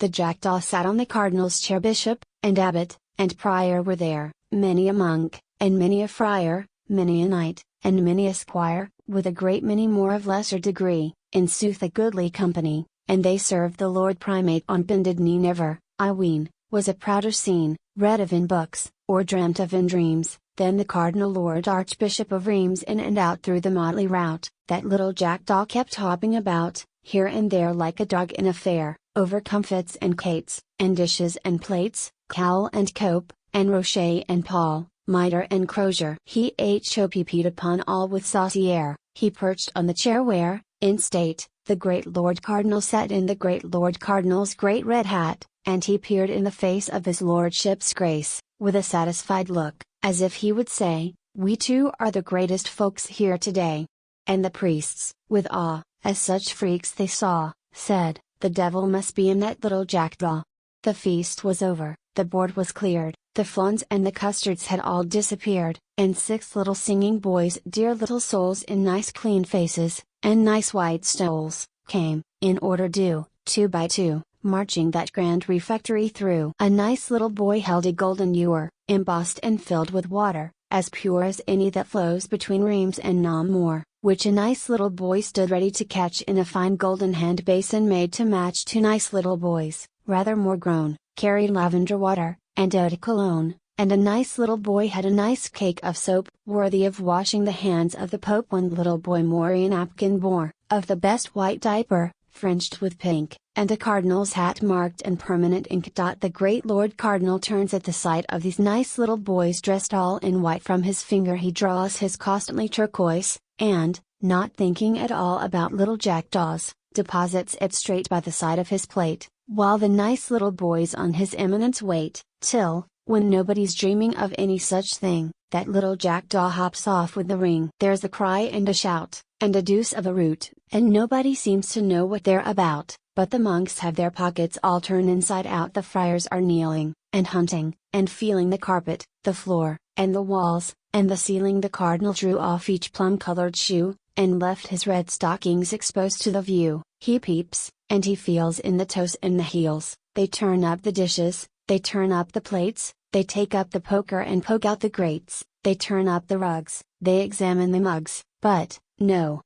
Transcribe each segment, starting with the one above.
The jackdaw sat on the cardinal's chair. Bishop, and abbot, and prior were there, many a monk, and many a friar, many a knight, and many a squire, with a great many more of lesser degree, in sooth a goodly company, and they served the Lord Primate on bended knee. Never, I ween, was a prouder scene, read of in books, or dreamt of in dreams, than the Cardinal Lord Archbishop of Rheims. In and out through the motley rout, that little jackdaw kept hopping about, here and there like a dog in a fair, over comfits and cates, and dishes and plates, cowl and cope, and rochet and pall, mitre and crozier. He hopped upon all with saucy air. He perched on the chair where, in state, the great Lord Cardinal sat in the great Lord Cardinal's great red hat, and he peered in the face of his lordship's grace, with a satisfied look, as if he would say, "We two are the greatest folks here today." And the priests, with awe, as such freaks they saw, said, "The devil must be in that little jackdaw." The feast was over, the board was cleared, the flans and the custards had all disappeared, and 6 little singing boys, dear little souls in nice clean faces, and nice white stoles, came, in order due, 2 by 2, marching that grand refectory through. A nice little boy held a golden ewer, embossed and filled with water, as pure as any that flows between Rheims and Namur, which a nice little boy stood ready to catch in a fine golden hand basin made to match 2 nice little boys, rather more grown, carried lavender water, and eau de cologne, and a nice little boy had a nice cake of soap, worthy of washing the hands of the Pope. One little boy more a napkin bore, of the best white diaper, fringed with pink, and a cardinal's hat marked and permanent ink. The great Lord Cardinal turns at the sight of these nice little boys dressed all in white. From his finger he draws his costly turquoise, and, not thinking at all about little jackdaws, deposits it straight by the side of his plate, while the nice little boys on his eminence wait, till, when nobody's dreaming of any such thing, that little jackdaw hops off with the ring. There's a cry and a shout, and a deuce of a root, and nobody seems to know what they're about, but the monks have their pockets all turned inside out. The friars are kneeling, and hunting, and feeling the carpet, the floor, and the walls, and the ceiling. The cardinal drew off each plum-colored shoe, and left his red stockings exposed to the view. He peeps, and he feels in the toes and the heels. They turn up the dishes, they turn up the plates, they take up the poker and poke out the grates, they turn up the rugs, they examine the mugs, but, no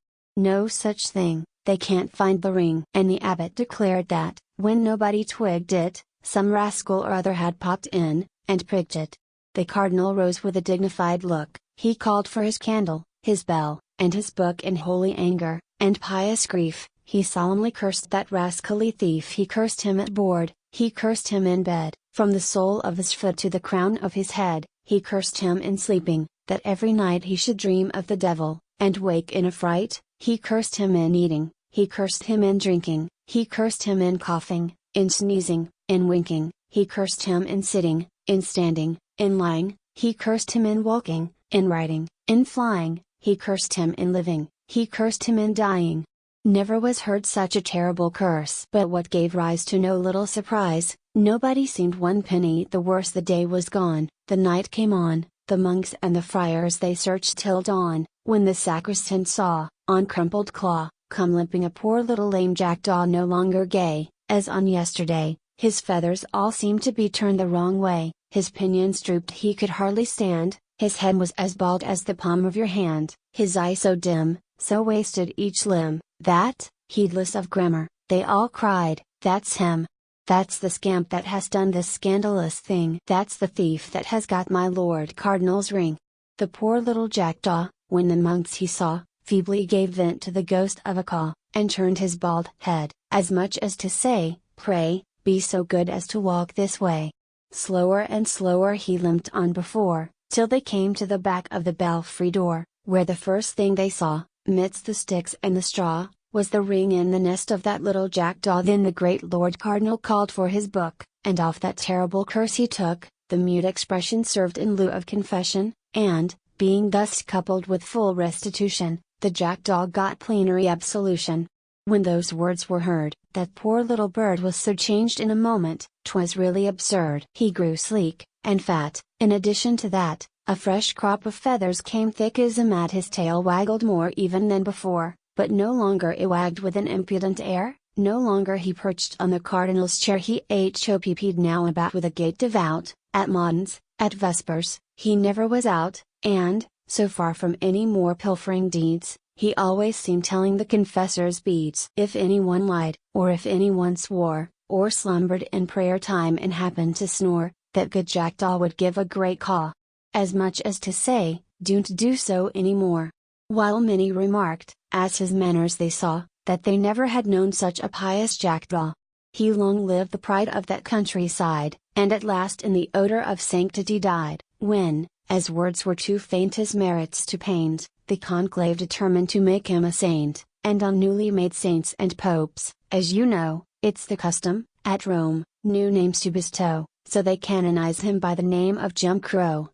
such thing, they can't find the ring. And the abbot declared that, when nobody twigged it, some rascal or other had popped in, and pricked it. The cardinal rose with a dignified look, he called for his candle, his bell, and his book. In holy anger, and pious grief, he solemnly cursed that rascally thief. He cursed him at board, he cursed him in bed, from the sole of his foot to the crown of his head, he cursed him in sleeping, that every night he should dream of the devil, and wake in a fright. He cursed him in eating, he cursed him in drinking, he cursed him in coughing, in sneezing, in winking, he cursed him in sitting, in standing, in lying, he cursed him in walking, in riding, in flying, he cursed him in living, he cursed him in dying. Never was heard such a terrible curse. But what gave rise to no little surprise, nobody seemed one penny the worse. The day was gone, the night came on, the monks and the friars they searched till dawn, when the sacristan saw, on crumpled claw, come limping a poor little lame jackdaw, no longer gay, as on yesterday. His feathers all seemed to be turned the wrong way, his pinions drooped, he could hardly stand, his head was as bald as the palm of your hand, his eye so dim, so wasted each limb, that, heedless of grammar, they all cried, "That's him! That's the scamp that has done this scandalous thing! That's the thief that has got my Lord Cardinal's ring!" The poor little jackdaw, when the monks he saw, feebly gave vent to the ghost of a caw, and turned his bald head, as much as to say, "Pray, be so good as to walk this way." Slower and slower he limped on before, till they came to the back of the belfry door, where the first thing they saw, midst the sticks and the straw, was the ring in the nest of that little jackdaw. Then the great Lord Cardinal called for his book, and off that terrible curse he took. The mute expression served in lieu of confession, and, being thus coupled with full restitution, the jackdaw got plenary absolution. When those words were heard, that poor little bird was so changed in a moment, 'twas really absurd. He grew sleek, and fat. In addition to that, a fresh crop of feathers came thick as a mat. His tail waggled more even than before, but no longer it wagged with an impudent air, No longer he perched on the cardinal's chair, he hopped now about with a gait devout. At matins, at vespers, he never was out, and, so far from any more pilfering deeds, he always seemed telling the confessor's beads. If anyone lied, or if anyone swore, or slumbered in prayer time and happened to snore, that good Jackdaw would give a great caw. As much as to say, "Don't do so any more." While many remarked, as his manners they saw, that they never had known such a pious Jackdaw. He long lived the pride of that countryside, and at last in the odor of sanctity died, when, as words were too faint his merits to paint, the conclave determined to make him a saint, and on newly made saints and popes, as you know, it's the custom, at Rome, new names to bestow, so they canonize him by the name of Jim Crow.